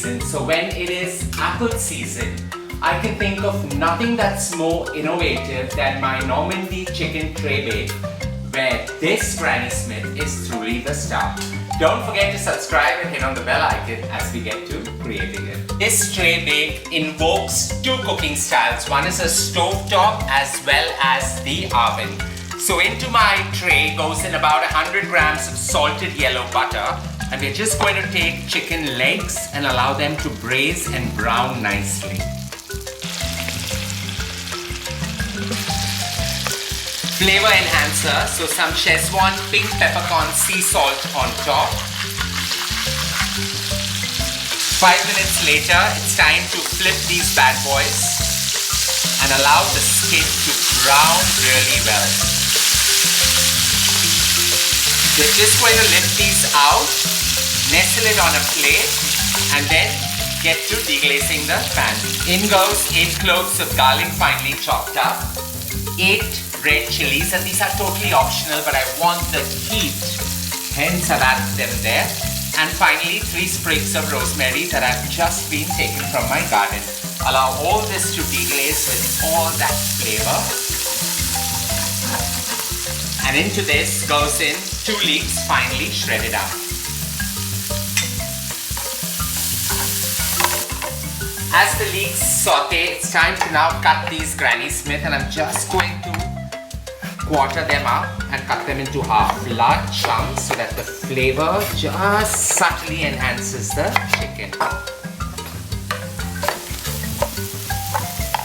season. So when it is apple season, I can think of nothing that's more innovative than my Normandy chicken tray bake, where this GrannySmith is truly the star. Don't forget to subscribe and hit on the bell icon as we get to creating it. This tray bake invokes two cooking styles. One is a stovetop as well as the oven. So into my tray goes in about 100 grams of salted yellow butter, and we're just going to take chicken legs and allow them to braise and brown nicely. Flavor enhancer, so some Szechuan pink peppercorn sea salt on top. 5 minutes later, it's time to flip these bad boys and allow the skin to brown really well. We're just going to lift these out, nestle it on a plate, and then get to deglazing the pan. In goes 8 cloves of garlic finely chopped up, 8 red chilies, and these are totally optional, but I want the heat, hence I've added them there. And finally 3 sprigs of rosemary that have just been taken from my garden. Allow all this to deglaze with all that flavor. And into this goes in 2 leeks finely shredded up. As the leeks saute, it's time to now cut these GrannySmith, and I'm just going to quarter them up and cut them into half, large chunks, so that the flavor just subtly enhances the chicken.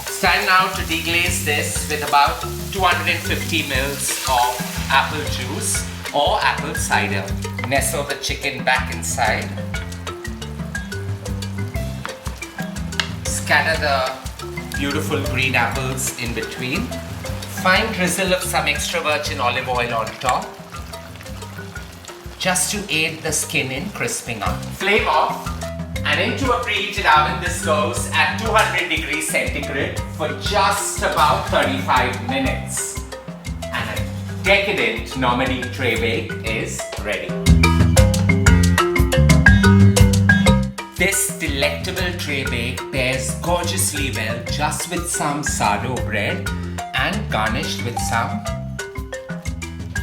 It's time now to deglaze this with about 250 ml of apple juice or apple cider. Nestle the chicken back inside. Scatter the beautiful green apples in between. Fine drizzle of some extra virgin olive oil on top, just to aid the skin in crisping up. Flame off, and into a preheated oven this goes at 200 degrees centigrade for just about 35 minutes. And a decadent Normandy tray bake is ready. This delectable tray bake pairs gorgeously well just with some sourdough bread and garnished with some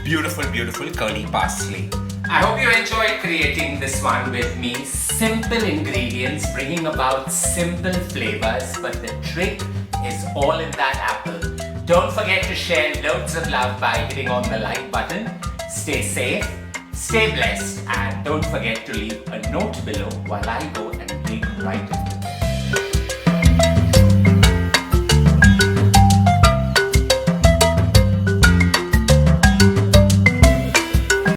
beautiful curly parsley. I hope you enjoyed creating this one with me. Simple ingredients bringing about simple flavors, but the trick is all in that apple. Don't forget to share loads of love by hitting on the like button. Stay safe, stay blessed, and don't forget to leave a note below while I go and dig right in.